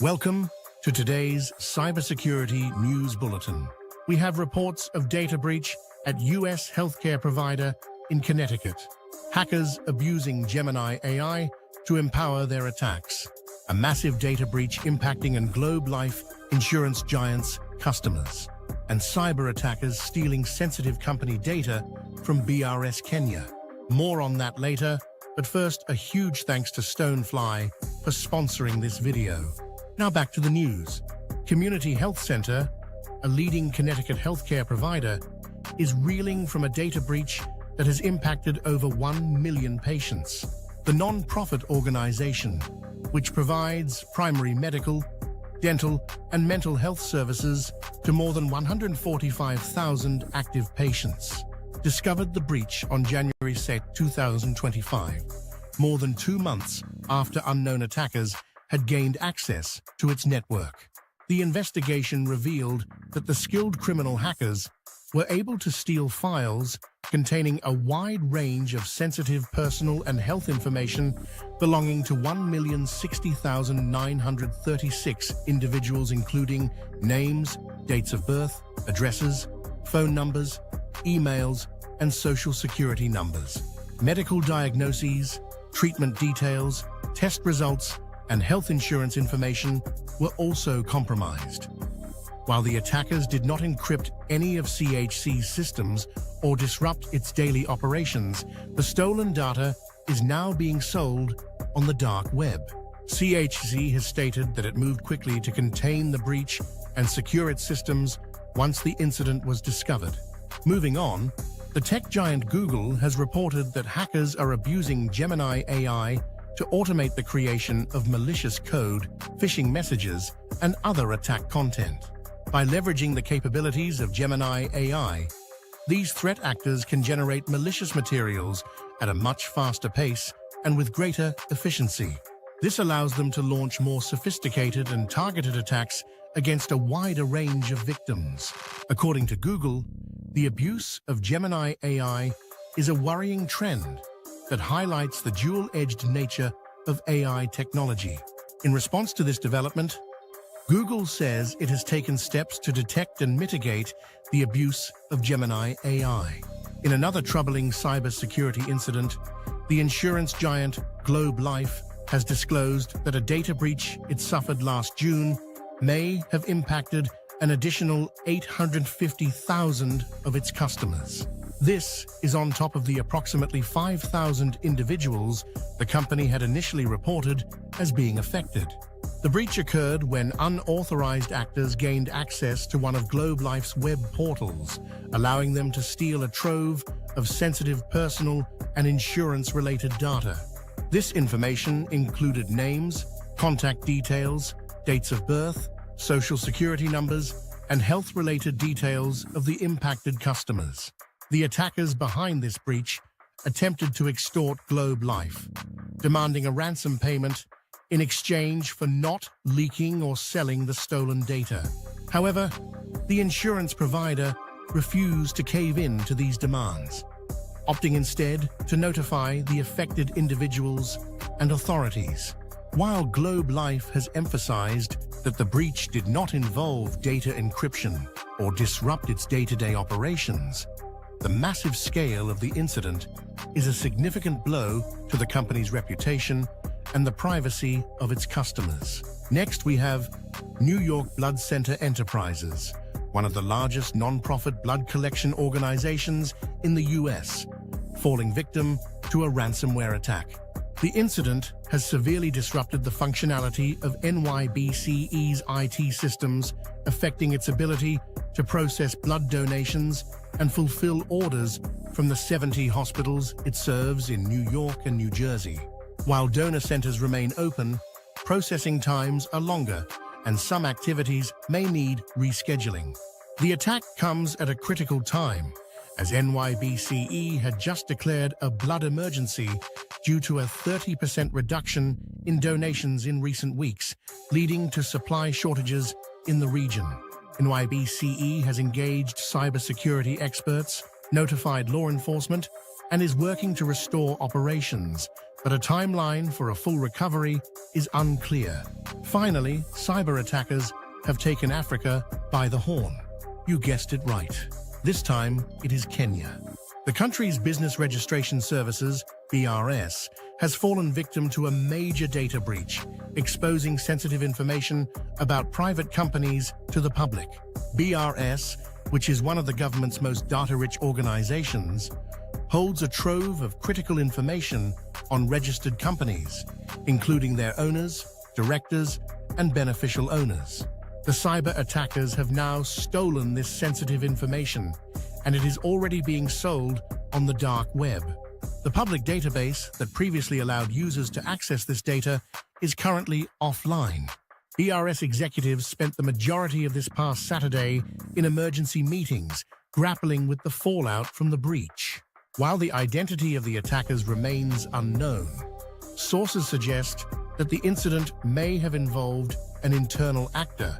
Welcome to today's Cybersecurity News Bulletin. We have reports of data breach at U.S. healthcare provider in Connecticut. Hackers abusing Gemini AI to empower their attacks. A massive data breach impacting Globe Life insurance giants' customers. And cyber attackers stealing sensitive company data from BRS Kenya. More on that later, but first a huge thanks to Stonefly for sponsoring this video. Now back to the news. Community Health Center, a leading Connecticut healthcare provider, is reeling from a data breach that has impacted over 1 million patients. The non-profit organization, which provides primary medical, dental, and mental health services to more than 145,000 active patients, discovered the breach on January 2, 2025, more than 2 months after unknown attackers had gained access to its network. The investigation revealed that the skilled criminal hackers were able to steal files containing a wide range of sensitive personal and health information belonging to 1,060,936 individuals, including names, dates of birth, addresses, phone numbers, emails, and social security numbers. Medical diagnoses, treatment details, test results, and health insurance information were also compromised. While the attackers did not encrypt any of CHC's systems or disrupt its daily operations, the stolen data is now being sold on the dark web. CHC has stated that it moved quickly to contain the breach and secure its systems once the incident was discovered. Moving on, the tech giant Google has reported that hackers are abusing Gemini AI to automate the creation of malicious code, phishing messages, and other attack content. By leveraging the capabilities of Gemini AI, these threat actors can generate malicious materials at a much faster pace and with greater efficiency. This allows them to launch more sophisticated and targeted attacks against a wider range of victims. According to Google, the abuse of Gemini AI is a worrying trend that highlights the dual-edged nature of AI technology. In response to this development, Google says it has taken steps to detect and mitigate the abuse of Gemini AI. In another troubling cybersecurity incident, the insurance giant Globe Life has disclosed that a data breach it suffered last June may have impacted an additional 850,000 of its customers. This is on top of the approximately 5,000 individuals the company had initially reported as being affected. The breach occurred when unauthorized actors gained access to one of Globe Life's web portals, allowing them to steal a trove of sensitive personal and insurance-related data. This information included names, contact details, dates of birth, social security numbers, and health-related details of the impacted customers. The attackers behind this breach attempted to extort Globe Life, demanding a ransom payment in exchange for not leaking or selling the stolen data. However, the insurance provider refused to cave in to these demands, opting instead to notify the affected individuals and authorities. While Globe Life has emphasized that the breach did not involve data encryption or disrupt its day-to-day operations, the massive scale of the incident is a significant blow to the company's reputation and the privacy of its customers. Next, we have New York Blood Center Enterprises, one of the largest non-profit blood collection organizations in the U.S., falling victim to a ransomware attack. The incident has severely disrupted the functionality of NYBCE's IT systems, affecting its ability to process blood donations and fulfill orders from the 70 hospitals it serves in New York and New Jersey. While donor centers remain open, processing times are longer, and some activities may need rescheduling. The attack comes at a critical time, as NYBCE had just declared a blood emergency due to a 30% reduction in donations in recent weeks, leading to supply shortages in the region. NYBCE has engaged cybersecurity experts, notified law enforcement, and is working to restore operations, but a timeline for a full recovery is unclear. Finally, cyber attackers have taken Africa by the horn. You guessed it right. This time, it is Kenya. The country's Business Registration Services, BRS, has fallen victim to a major data breach, exposing sensitive information about private companies to the public. BRS, which is one of the government's most data-rich organizations, holds a trove of critical information on registered companies, including their owners, directors, and beneficial owners. The cyber attackers have now stolen this sensitive information, and it is already being sold on the dark web. The public database that previously allowed users to access this data is currently offline. BRS executives spent the majority of this past Saturday in emergency meetings, grappling with the fallout from the breach. While the identity of the attackers remains unknown, sources suggest that the incident may have involved an internal actor,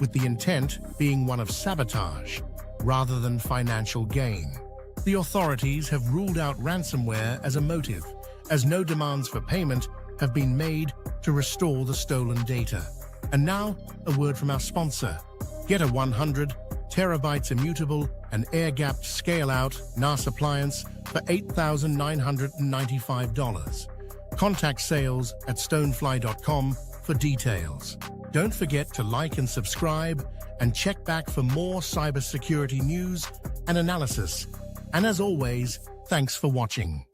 with the intent being one of sabotage rather than financial gain. The authorities have ruled out ransomware as a motive, as no demands for payment have been made to restore the stolen data. And now, a word from our sponsor. Get a 100 terabytes immutable and air-gapped scale-out NAS appliance for $8,995. Contact sales at stonefly.com for details. Don't forget to like and subscribe, and check back for more cybersecurity news and analysis. And as always, thanks for watching.